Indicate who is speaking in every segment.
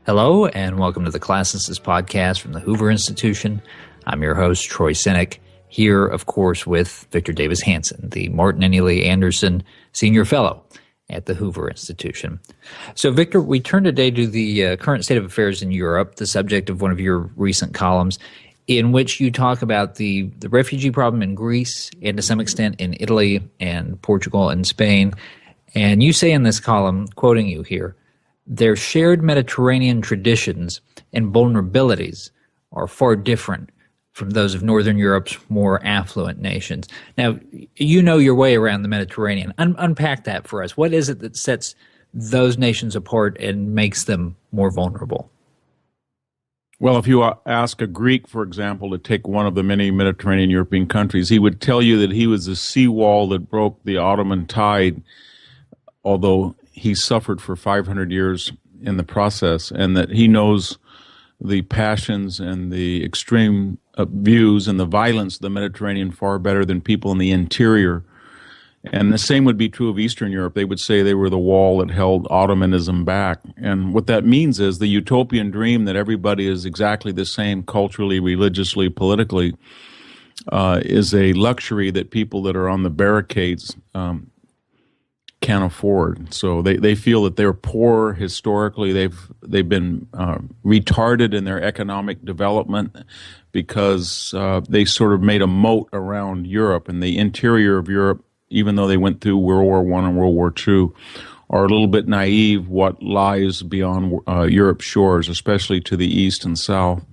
Speaker 1: Hello, and welcome to the Classicist podcast from the Hoover Institution. I'm your host, Troy Sinek, here, of course, with Victor Davis Hanson, the Martin and Ely Anderson Senior Fellow at the Hoover Institution. So, Victor, we turn today to the current state of affairs in Europe, the subject of one of your recent columns, in which you talk about the refugee problem in Greece and, to some extent, in Italy and Portugal and Spain. And you say in this column, quoting you here, their shared Mediterranean traditions and vulnerabilities are far different from those of Northern Europe's more affluent nations. Now, you know your way around the Mediterranean. Unpack that for us. What is it that sets those nations apart and makes them more vulnerable?
Speaker 2: Well, if you ask a Greek, for example, to take one of the many Mediterranean European countries, he would tell you that he was the seawall that broke the Ottoman tide, although he suffered for 500 years in the process, and that he knows the passions and the extreme views and the violence of the Mediterranean far better than people in the interior. And the same would be true of Eastern Europe. They would say they were the wall that held Ottomanism back. And what that means is the utopian dream that everybody is exactly the same culturally, religiously, politically, is a luxury that people that are on the barricades can't afford. So they feel that they're poor historically. They've been retarded in their economic development because they sort of made a moat around Europe, and the interior of Europe, even though they went through World War I and World War II, are a little bit naive what lies beyond Europe's shores, especially to the east and south.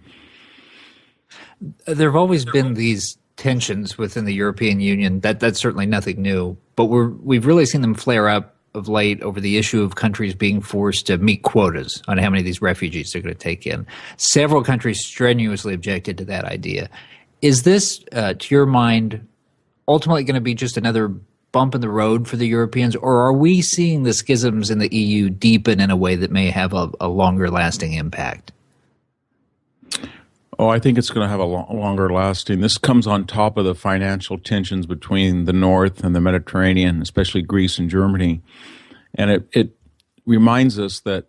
Speaker 1: There have always been these tensions within the European Union. That's certainly nothing new, but we've really seen them flare up of late over the issue of countries being forced to meet quotas on how many of these refugees they're going to take in. Several countries strenuously objected to that idea. Is this, to your mind, ultimately going to be just another bump in the road for the Europeans, or are we seeing the schisms in the EU deepen in a way that may have a longer lasting impact?
Speaker 2: Oh, I think it's going to have a longer lasting. This comes on top of the financial tensions between the North and the Mediterranean, especially Greece and Germany. And it reminds us that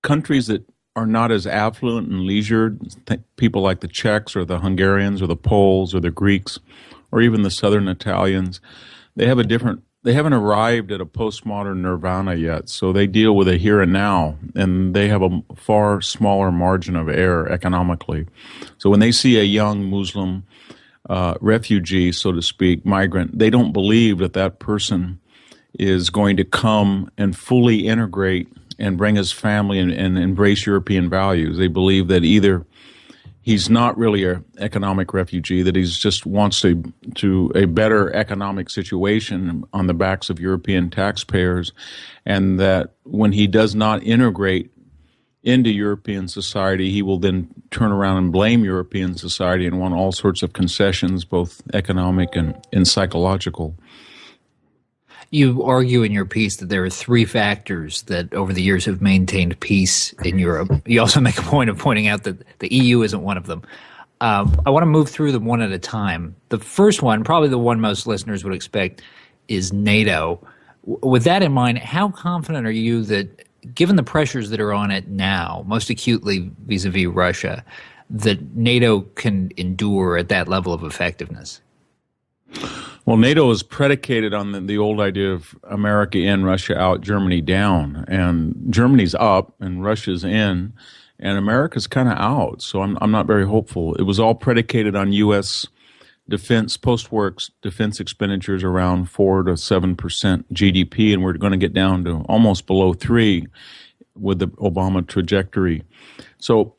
Speaker 2: countries that are not as affluent and leisured, people like the Czechs or the Hungarians or the Poles or the Greeks or even the Southern Italians, they haven't arrived at a postmodern nirvana yet, so they deal with a here and now, and they have a far smaller margin of error economically. So when they see a young Muslim refugee, so to speak, migrant, they don't believe that that person is going to come and fully integrate and bring his family and embrace European values. They believe that either he's not really an economic refugee, that he's just wants to a better economic situation on the backs of European taxpayers, and that when he does not integrate into European society, he will then turn around and blame European society and want all sorts of concessions, both economic and psychological.
Speaker 1: You argue in your piece that there are three factors that over the years have maintained peace in Europe. You also make a point of pointing out that the EU isn't one of them. I want to move through them one at a time. The first one, probably the one most listeners would expect, is NATO. With that in mind, how confident are you that, given the pressures that are on it now, most acutely vis-a-vis Russia, that NATO can endure at that level of effectiveness?
Speaker 2: Well, NATO is predicated on the old idea of America in, Russia out, Germany down. And Germany's up and Russia's in, and America's kind of out. So I'm not very hopeful. It was all predicated on U.S. defense, post-war defense expenditures around 4 to 7% GDP, and we're going to get down to almost below 3 with the Obama trajectory. So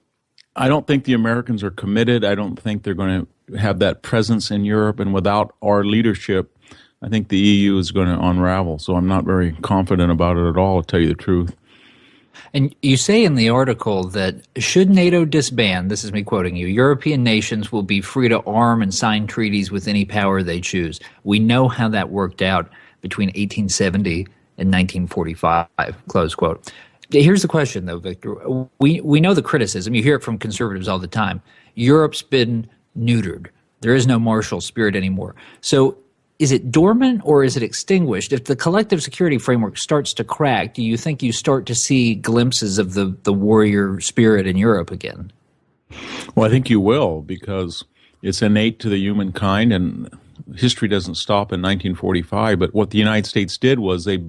Speaker 2: I don't think the Americans are committed. I don't think they're going to have that presence in Europe, and without our leadership, I think the EU is going to unravel. So I'm not very confident about it at all, to tell you the truth.
Speaker 1: And you say in the article that should NATO disband, this is me quoting you, European nations will be free to arm and sign treaties with any power they choose. We know how that worked out between 1870 and 1945, close quote. Here's the question, though, Victor. We know the criticism. You hear it from conservatives all the time. Europe's been neutered. There is no martial spirit anymore. So is it dormant or is it extinguished? If the collective security framework starts to crack, do you think you start to see glimpses of the warrior spirit in Europe again?
Speaker 2: Well, I think you will, because it's innate to the humankind, and history doesn't stop in 1945. But what the United States did was they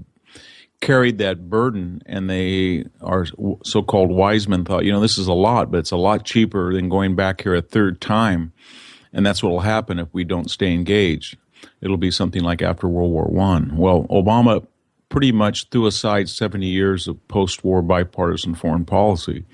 Speaker 2: carried that burden, and they, our so-called wise men, thought, this is a lot, but it's a lot cheaper than going back here a third time. And that's what will happen if we don't stay engaged. It'll be something like after World War I. Well, Obama pretty much threw aside 70 years of post-war bipartisan foreign policy.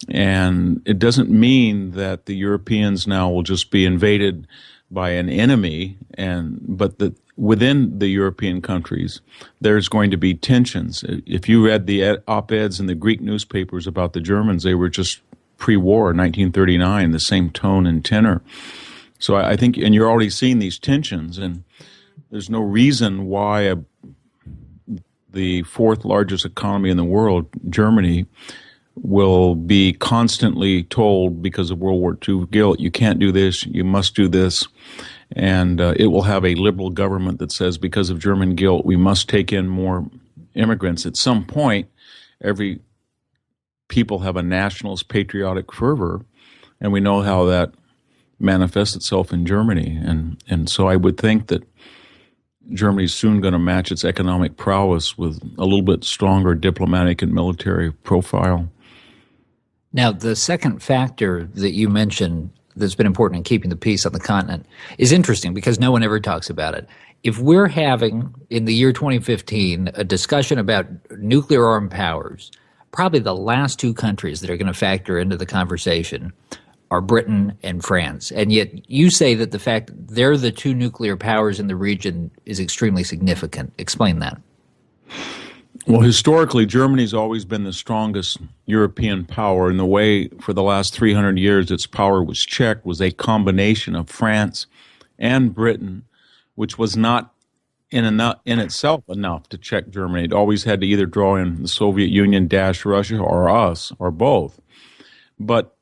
Speaker 2: And it doesn't mean that the Europeans now will just be invaded by an enemy, but that within the European countries, there's going to be tensions. If you read the op-eds in the Greek newspapers about the Germans, they were just pre-war, 1939, the same tone and tenor. So I think, and you're already seeing these tensions, and there's no reason why the fourth largest economy in the world, Germany, will be constantly told because of World War II guilt, you can't do this, you must do this. And it will have a liberal government that says because of German guilt, we must take in more immigrants. At some point, every people have a nationalist patriotic fervor, and we know how that manifests itself in Germany. And so I would think that Germany's soon going to match its economic prowess with a little bit stronger diplomatic and military profile.
Speaker 1: Now, the second factor that you mentioned that's been important in keeping the peace on the continent is interesting because no one ever talks about it. If we're having, in the year 2015, a discussion about nuclear armed powers, probably the last two countries that are going to factor into the conversation are Britain and France. And yet you say that the fact that they're the two nuclear powers in the region is extremely significant. Explain that.
Speaker 2: Well, historically, Germany's always been the strongest European power, and the way for the last 300 years its power was checked was a combination of France and Britain, which was not in itself enough to check Germany. It always had to either draw in the Soviet Union, Russia, or us, or both. But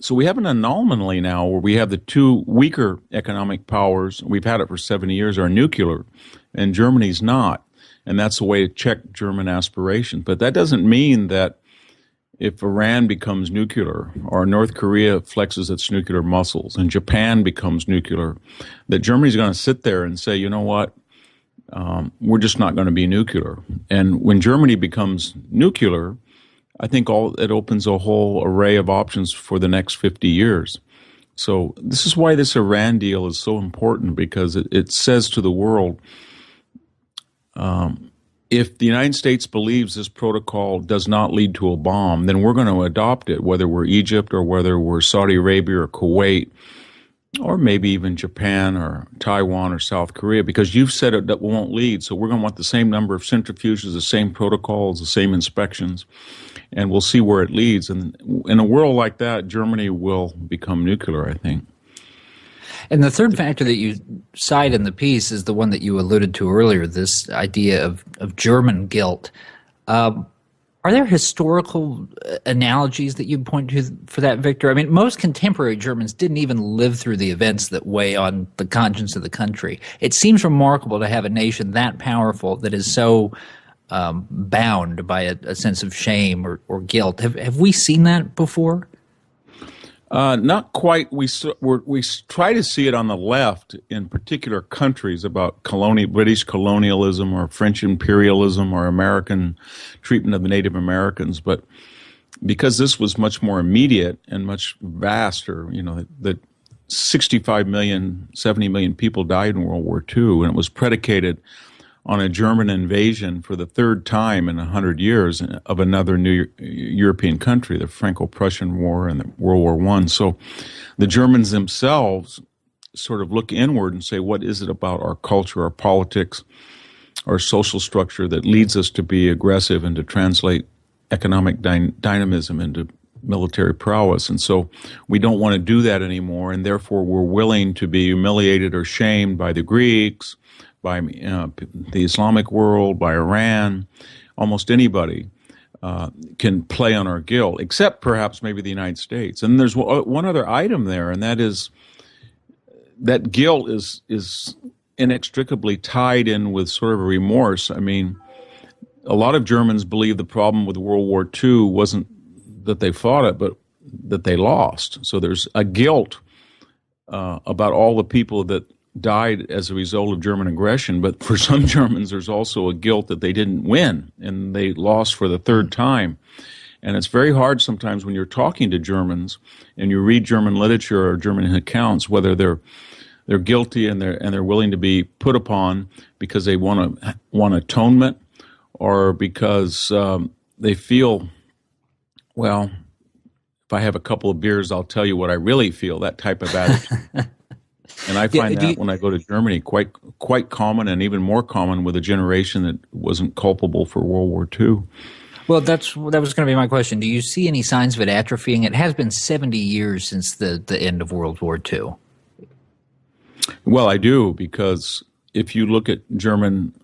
Speaker 2: so we have an anomaly now where we have the two weaker economic powers, we've had it for 70 years, are nuclear, and Germany's not. And that's the way to check German aspirations. But that doesn't mean that if Iran becomes nuclear, or North Korea flexes its nuclear muscles, and Japan becomes nuclear, that Germany's going to sit there and say, you know what, we're just not going to be nuclear. And when Germany becomes nuclear, I think it opens a whole array of options for the next 50 years. So this is why this Iran deal is so important, because it says to the world, if the United States believes this protocol does not lead to a bomb, then we're going to adopt it, whether we're Egypt or whether we're Saudi Arabia or Kuwait, or maybe even Japan or Taiwan or South Korea, because you've said it that won't lead. So we're going to want the same number of centrifuges, the same protocols, the same inspections, and we'll see where it leads. And in a world like that, Germany will become nuclear, I think.
Speaker 1: And the third factor that you cite in the piece is the one that you alluded to earlier, this idea of German guilt. Are there historical analogies that you'd point to for that, Victor? I mean, most contemporary Germans didn't even live through the events that weigh on the conscience of the country. It seems remarkable to have a nation that powerful that is so bound by a sense of shame or guilt. Have we seen that before?
Speaker 2: Not quite. We try to see it on the left in particular countries about British colonialism or French imperialism or American treatment of the Native Americans. But because this was much more immediate and much vaster, that 65 million, 70 million people died in World War II, and it was predicated on a German invasion for the third time in 100 years of another new European country, the Franco-Prussian War and the World War I. So the Germans themselves sort of look inward and say, what is it about our culture, our politics, our social structure that leads us to be aggressive and to translate economic dynamism into military prowess? And so we don't want to do that anymore, and therefore we're willing to be humiliated or shamed by the Greeks, by the Islamic world, by Iran. Almost anybody can play on our guilt, except perhaps maybe the United States. And there's one other item there, and that is that guilt is inextricably tied in with sort of a remorse. I mean, a lot of Germans believe the problem with World War II wasn't that they fought it, but that they lost. So there's a guilt about all the people that died as a result of German aggression. But for some Germans, there's also a guilt that they didn't win and they lost for the third time. And it's very hard sometimes when you're talking to Germans and you read German literature or German accounts, whether they're guilty and they're willing to be put upon because they want atonement, or because they feel, well, if I have a couple of beers, I'll tell you what I really feel, that type of attitude. And I find that when I go to Germany quite common, and even more common with a generation that wasn't culpable for World War II.
Speaker 1: Well, that was going to be my question. Do you see any signs of it atrophying? It has been 70 years since the end of World War II.
Speaker 2: Well, I do, because if you look at German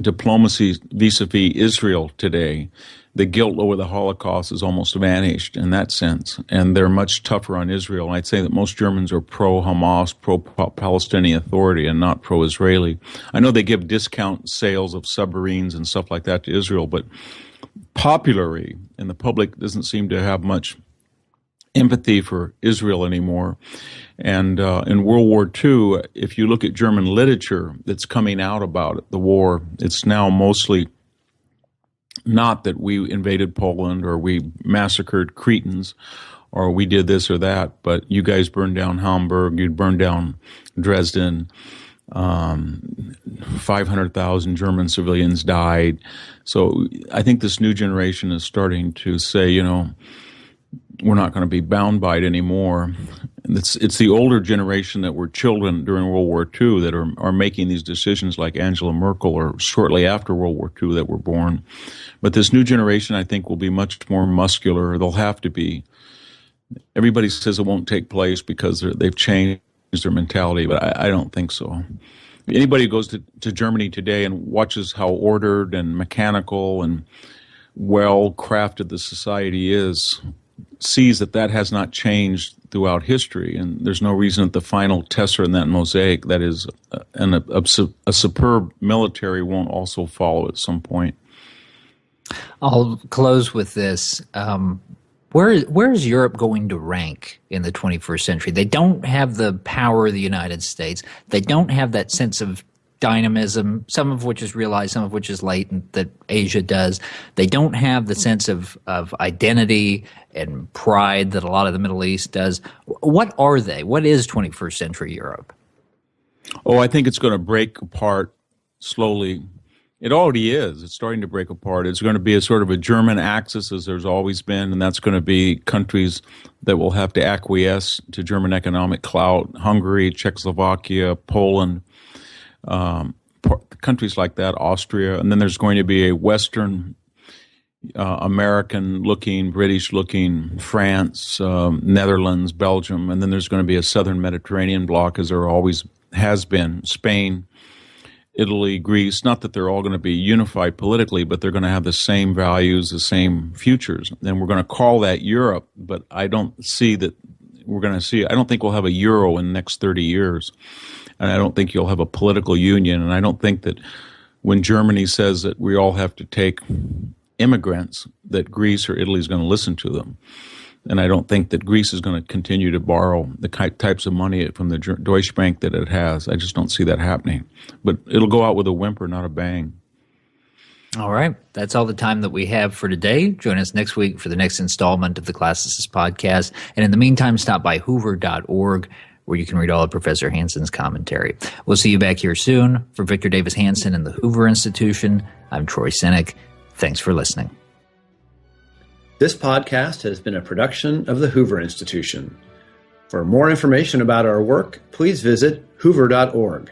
Speaker 2: diplomacy vis-a-vis Israel today, the guilt over the Holocaust has almost vanished in that sense, and they're much tougher on Israel. And I'd say that most Germans are pro-Hamas, pro-Palestinian Authority, and not pro-Israeli. I know they give discount sales of submarines and stuff like that to Israel, but popularly, and the public doesn't seem to have much empathy for Israel anymore. And in World War II, if you look at German literature that's coming out about it, the war, it's now mostly not that we invaded Poland or we massacred Cretans or we did this or that, but you guys burned down Hamburg, you burned down Dresden, 500,000 German civilians died. So I think this new generation is starting to say, you know, we're not going to be bound by it anymore. It's the older generation that were children during World War II that are making these decisions, like Angela Merkel, or shortly after World War II that were born. But this new generation, I think, will be much more muscular. They'll have to be. Everybody says it won't take place because they've changed their mentality, but I don't think so. Anybody who goes to Germany today and watches how ordered and mechanical and well-crafted the society is, sees that has not changed throughout history, and there's no reason that the final tessera in that mosaic, that is a superb military, won't also follow at some point.
Speaker 1: I'll close with this. Where is Europe going to rank in the 21st century? They don't have the power of the United States. They don't have that sense of dynamism, some of which is realized, some of which is latent, that Asia does. They don't have the sense of identity and pride that a lot of the Middle East does. What are they? What is 21st century Europe?
Speaker 2: Oh, I think it's going to break apart slowly. It already is. It's starting to break apart. It's going to be a sort of a German axis, as there's always been, and that's going to be countries that will have to acquiesce to German economic clout: Hungary, Czechoslovakia, Poland, countries like that, Austria. And then there's going to be a Western American-looking, British-looking France, Netherlands, Belgium, and then there's going to be a Southern Mediterranean bloc, as there always has been: Spain, Italy, Greece. Not that they're all going to be unified politically, but they're going to have the same values, the same futures. And we're going to call that Europe, but I don't see that we're going to see. I don't think we'll have a euro in the next 30 years. And I don't think you'll have a political union. And I don't think that when Germany says that we all have to take immigrants, that Greece or Italy is going to listen to them. And I don't think that Greece is going to continue to borrow the types of money from the Deutsche Bank that it has. I just don't see that happening. But it'll go out with a whimper, not a bang.
Speaker 1: All right. That's all the time that we have for today. Join us next week for the next installment of the Classicist Podcast. And in the meantime, stop by hoover.org, where you can read all of Professor Hanson's commentary. We'll see you back here soon. For Victor Davis Hanson and the Hoover Institution, I'm Troy Senik. Thanks for listening.
Speaker 3: This podcast has been a production of the Hoover Institution. For more information about our work, please visit hoover.org.